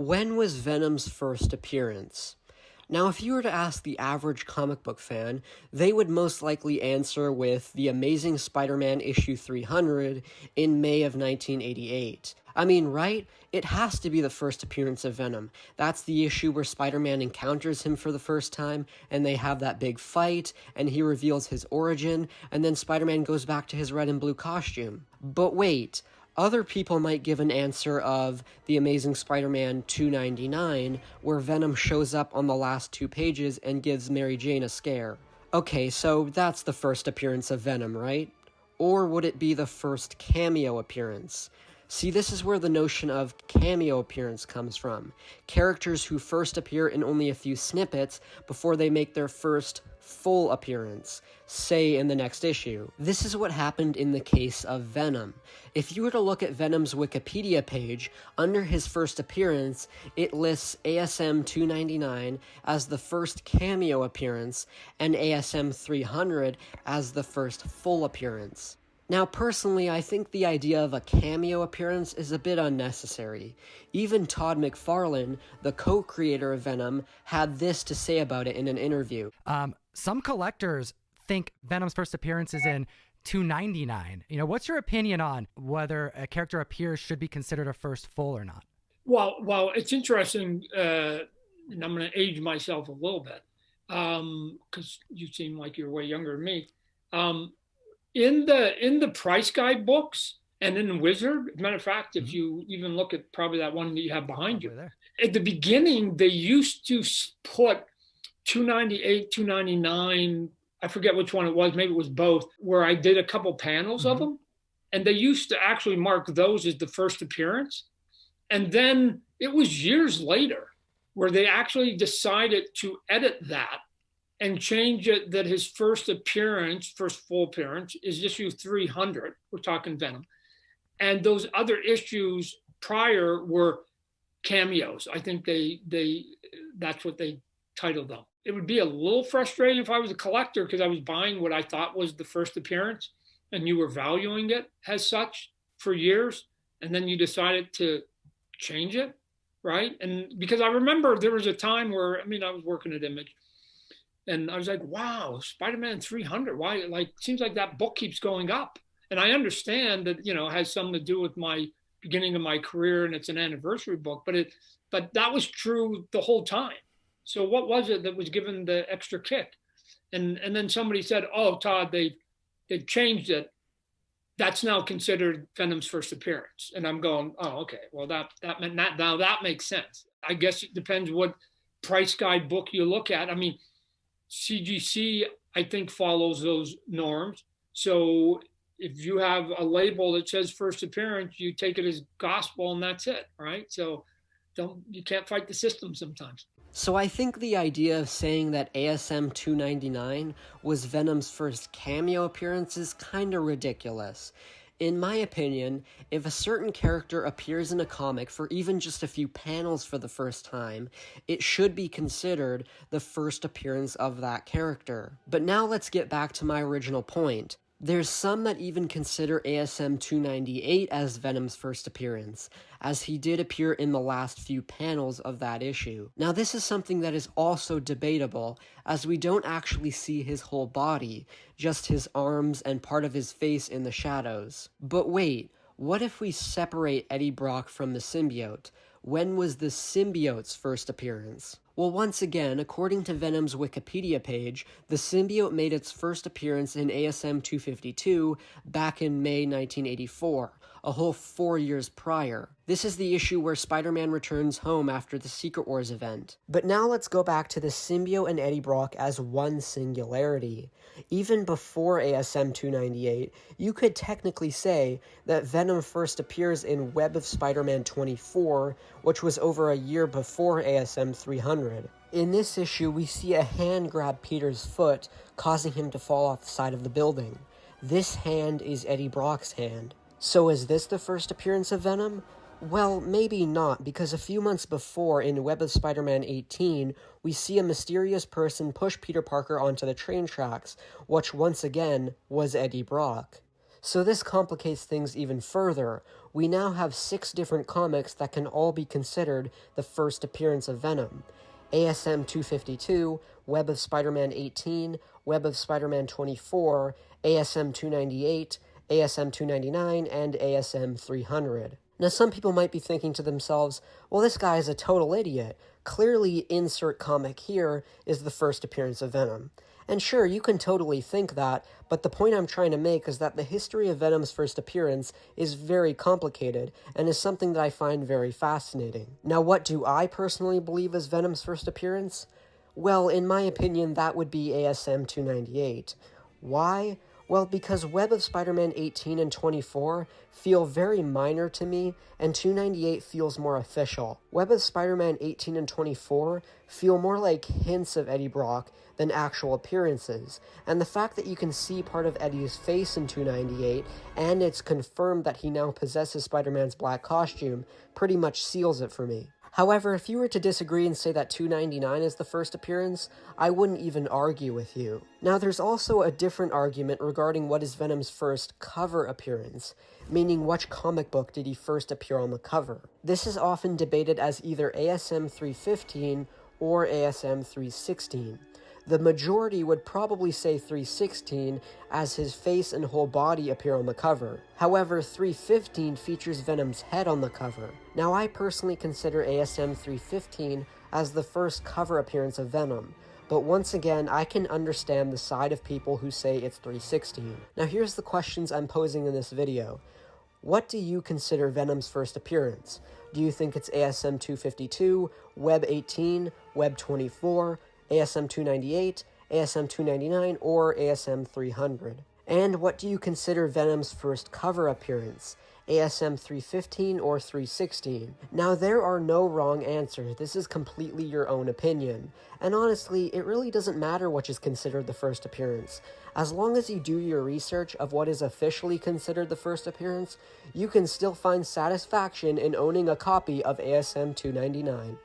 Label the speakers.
Speaker 1: When was Venom's first appearance? Now, if you were to ask the average comic book fan, they would most likely answer with The Amazing Spider-Man issue 300 in May of 1988. I mean, right? It has to be the first appearance of Venom. That's the issue where Spider-Man encounters him for the first time, and they have that big fight, and he reveals his origin, and then Spider-Man goes back to his red and blue costume. But wait, other people might give an answer of The Amazing Spider-Man 299, where Venom shows up on the last 2 pages and gives Mary Jane a scare. Okay, so that's the first appearance of Venom, right? Or would it be the first cameo appearance? See, this is where the notion of cameo appearance comes from. Characters who first appear in only a few snippets before they make their first full appearance, say in the next issue. This is what happened in the case of Venom. If you were to look at Venom's Wikipedia page, under his first appearance, it lists ASM 299 as the first cameo appearance and ASM 300 as the first full appearance. Now, personally, I think the idea of a cameo appearance is a bit unnecessary. Even Todd McFarlane, the co-creator of Venom, had this to say about it in an interview.
Speaker 2: Some collectors think Venom's first appearance is in 299. What's your opinion on whether a character appears should be considered a first full or not?
Speaker 3: Well, it's interesting, and I'm going to age myself a little bit, because you seem like you're way younger than me. In the Price Guide books and in Wizard, as a matter of fact, if you even look at probably that one that you have behind you, at the beginning, they used to put 298, 299, I forget which one it was, maybe it was both, where I did a couple panels of them. And they used to actually mark those as the first appearance. And then it was years later where they actually decided to edit that and change it that his first full appearance is issue 300. We're talking Venom. And those other issues prior were cameos. I think that's what they titled them. It would be a little frustrating if I was a collector because I was buying what I thought was the first appearance and you were valuing it as such for years. And then you decided to change it, right? And because I remember there was a time where, I was working at Image and I was like, wow, Spider-Man 300, why? Seems like that book keeps going up. And I understand that, it has something to do with my beginning of my career and it's an anniversary book, but that was true the whole time. So what was it that was given the extra kick? And then somebody said, oh, Todd, they've changed it. That's now considered Venom's first appearance. And I'm going, oh, okay, well, that meant that now that makes sense. I guess it depends what Price Guide book you look at. CGC, I think, follows those norms. So if you have a label that says first appearance, you take it as gospel and that's it, right? So you can't fight the system sometimes.
Speaker 1: So I think the idea of saying that ASM 299 was Venom's first cameo appearance is kinda ridiculous. In my opinion, if a certain character appears in a comic for even just a few panels for the first time, it should be considered the first appearance of that character. But now let's get back to my original point. There's some that even consider ASM 298 as Venom's first appearance, as he did appear in the last few panels of that issue. Now this is something that is also debatable, as we don't actually see his whole body, just his arms and part of his face in the shadows. But wait, what if we separate Eddie Brock from the symbiote? When was the symbiote's first appearance? Well, once again, according to Venom's Wikipedia page, the symbiote made its first appearance in ASM 252 back in May 1984, a whole 4 years prior. This is the issue where Spider-Man returns home after the Secret Wars event. But now let's go back to the symbiote and Eddie Brock as one singularity. Even before ASM 298, you could technically say that Venom first appears in Web of Spider-Man 24, which was over a year before ASM 300. In this issue, we see a hand grab Peter's foot, causing him to fall off the side of the building. This hand is Eddie Brock's hand. So is this the first appearance of Venom? Well, maybe not, because a few months before, in Web of Spider-Man 18, we see a mysterious person push Peter Parker onto the train tracks, which once again was Eddie Brock. So this complicates things even further. We now have 6 different comics that can all be considered the first appearance of Venom. ASM 252, Web of Spider-Man 18, Web of Spider-Man 24, ASM 298, ASM 299, and ASM 300. Now, some people might be thinking to themselves, well, this guy is a total idiot. Clearly, insert comic here is the first appearance of Venom. And sure, you can totally think that, but the point I'm trying to make is that the history of Venom's first appearance is very complicated, and is something that I find very fascinating. Now, what do I personally believe is Venom's first appearance? Well, in my opinion, that would be ASM 298. Why? Well, because Web of Spider-Man 18 and 24 feel very minor to me, and 298 feels more official. Web of Spider-Man 18 and 24 feel more like hints of Eddie Brock than actual appearances, and the fact that you can see part of Eddie's face in 298, and it's confirmed that he now possesses Spider-Man's black costume, pretty much seals it for me. However, if you were to disagree and say that 299 is the first appearance, I wouldn't even argue with you. Now, there's also a different argument regarding what is Venom's first cover appearance, meaning which comic book did he first appear on the cover. This is often debated as either ASM 315 or ASM 316. The majority would probably say 316, as his face and whole body appear on the cover. However, 315 features Venom's head on the cover. Now, I personally consider ASM 315 as the first cover appearance of Venom, but once again, I can understand the side of people who say it's 316. Now, here's the questions I'm posing in this video. What do you consider Venom's first appearance? Do you think it's ASM 252, Web 18, Web 24, ASM 298, ASM 299, or ASM 300? And what do you consider Venom's first cover appearance? ASM 315 or 316? Now, there are no wrong answers. This is completely your own opinion. And honestly, it really doesn't matter which is considered the first appearance. As long as you do your research of what is officially considered the first appearance, you can still find satisfaction in owning a copy of ASM 299.